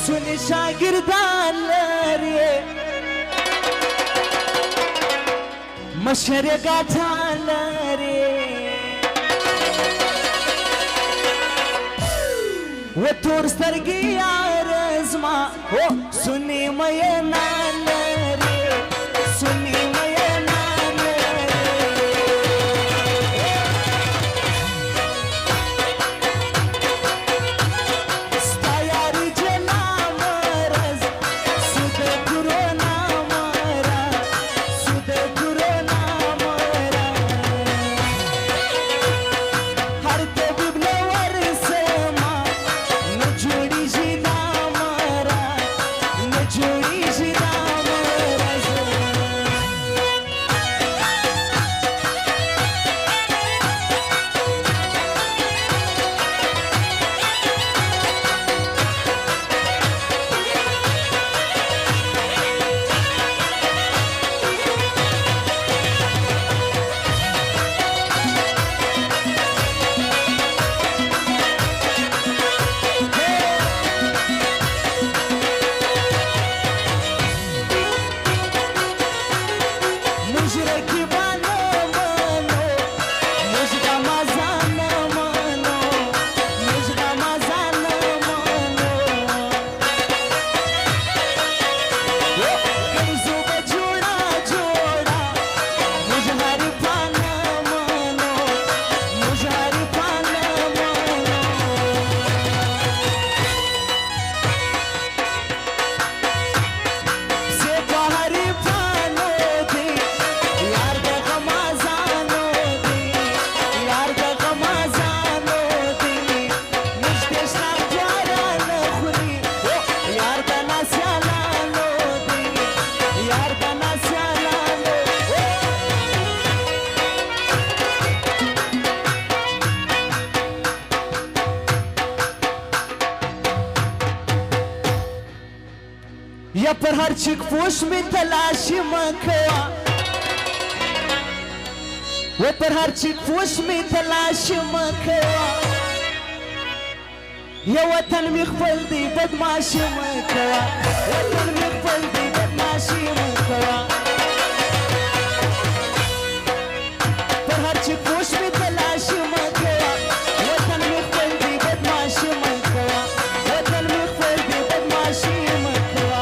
सुन शागिर्दान रे मशरे गाठान रे वो तोर सरगी आरज़मा हो सुनी मयनान रे सुनी मयनान रे स्तायारी जना मरज सुद गुरो नामरा सुद गुरो नामरा हर ते बिबले वरसमा नजुड़ी जी नामरा नजुड़ी जी नामरा मुझे की मानो मानो मुझका मजा न मानो मुझका मजा न मानो कर्जों का जोड़ा जोड़ा मुझे हर पान मानो मुझे हर पान मानो से बाहर पानो दे यार का कमाजानो दे यार का कमाजानो दे मुझके साथ प्यारा न खुली ओ यार का ना स्यालानो दे यार का ना स्यालानो या पर हर चिक पोश में तलाशी मखवा वो पर हर चिक पोश में तलाशी मखवा ये वतन में खपल दी बदमाशी मखवा वतन में खपल दी बदमाशी मखवा पर हर चिक पोश में तलाशी मखवा वतन में खपल दी बदमाशी मखवा वतन में खपल दी बदमाशी मखवा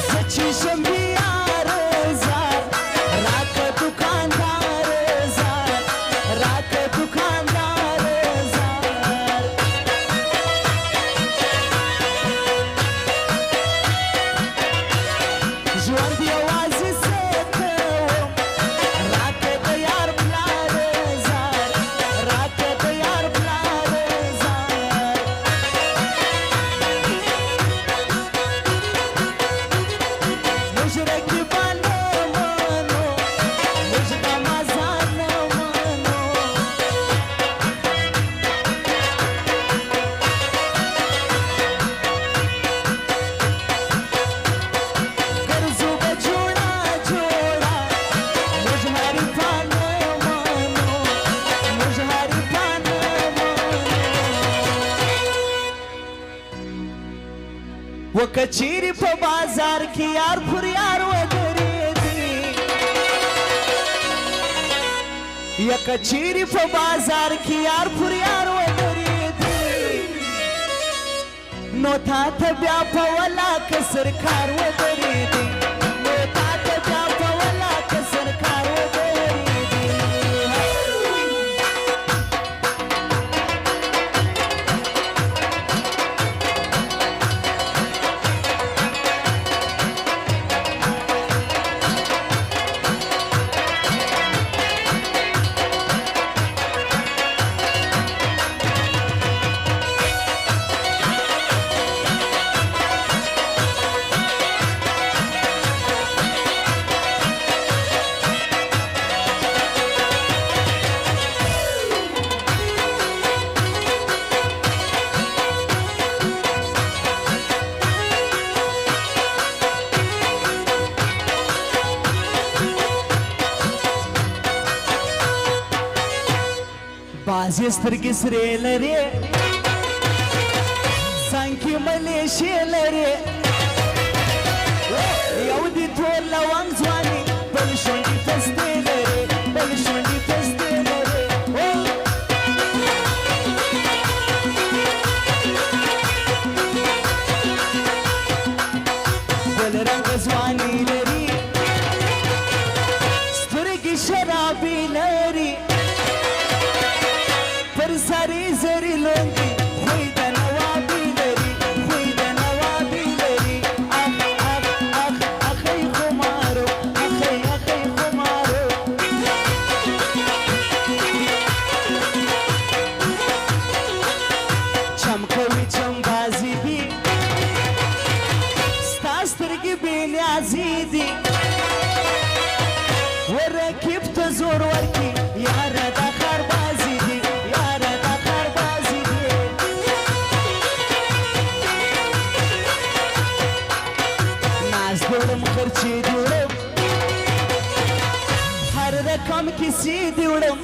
सच्ची शंबियार जार राख दुकानदार जार राख दुकानदार जार जुआन दी आवाज से राख तैयार प्लार जार राख तैयार प्लार जार मुझे की मानो मानो मुझका मजा न मानो कर्जों का जोड़ा जोड़ा मुझे हर पान मानो मुझे हर पान मानो वो कचेरी पे बाजार की यार फुर यार वगैरह दी या कचेरी पे बाजार की यार फुर यार वगैरह दी नो था ब्यापा वाला के सरकार वगैरह दी नो था ब्यापा वाला के सरकार वगैरह दी بازی سترګې سرې لري سانکي ملیشې لري یو دي تور لونګ ځواني بل شونډې پستې لري بل شونډې پستې لري بل رنګ ځواني لري سترګې شرابي لري پر سری زری لونګي خوی د نوابي لري خوی د نوابي لري اخ اخ اخ اخی خمارو اخی اخی خمارو چمکوي چمبازي دي ستا سترګې بې نیازي دي ورکیب ته زور ورکي یاره دا ښاربازي دي یاره دا ښاربازي دي ناز دې وړم خرچې دې وړم هر رقم کیسې دې وړم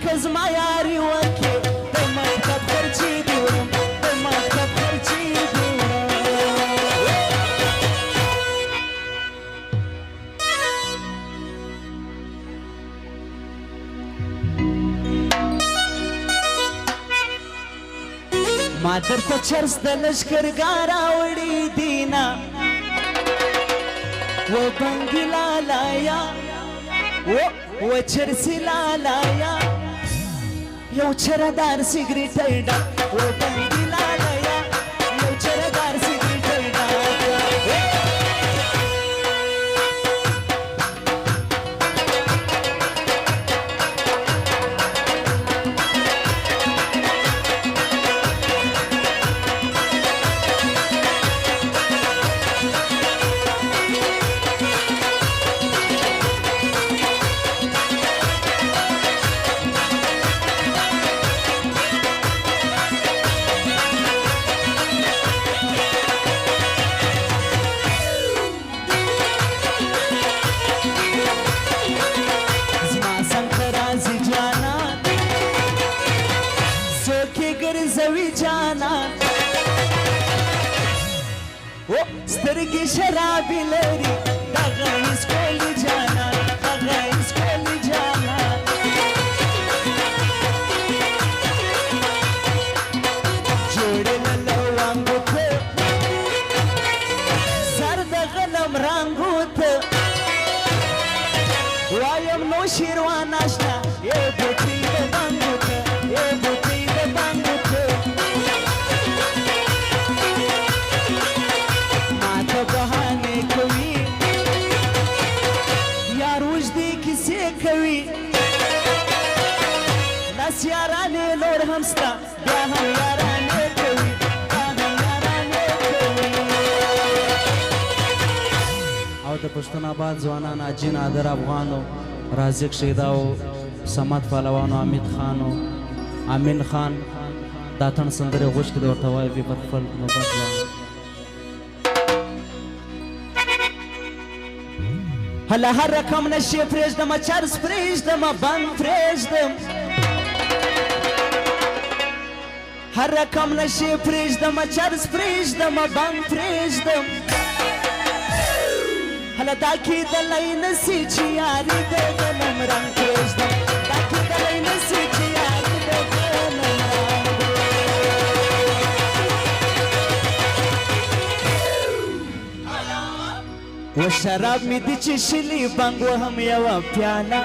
ته زما یاري وکې د مکتب خرچې دې وړم د مکتب خرچې دې وړم ما درته چرس د لشکرګاه راوړي دینا و بنګي لالایا و چرسي لالایا یو چردار سیګریټ ډک و بنګي لالایا یو چردار سیګریټ ډک زوی جانا سترګې شرابي لري دغه هیڅ کولی جانا دغه هیڅ کولی جانا جوړې له لونګو ته سر د غنم رنګو ته وایم نو شیروان اشنا یې بوټي د بنګو ته یې بوټي د بنګو ته بهانه کوي یار وجدي کیسې کوي لاس یارانې نور هم ستا بیا هم یارانې کوي بیا هم یارانې کوي او د پښتون آباد ځوانان حاجي نادر افغانو رازق شیداو صمد پهلوانو حمید خانو امین خان دا تن سندرې غوښتې د ورته وایي په خپل نوبت وایي هله هر رقم نشي پرېږدم چرس پرېږدم بنګ پرېږدم هر رقم نشي پرېږدم چرس پرېږدم بنګ پرېږدم هله دا کېدلی نسي چې یاري د غنم رنګ پرېږدم دا کېدلی نسي چې یاري د غنم رنګ و شراب می دی چشلی بنګ وهم یوه پیاله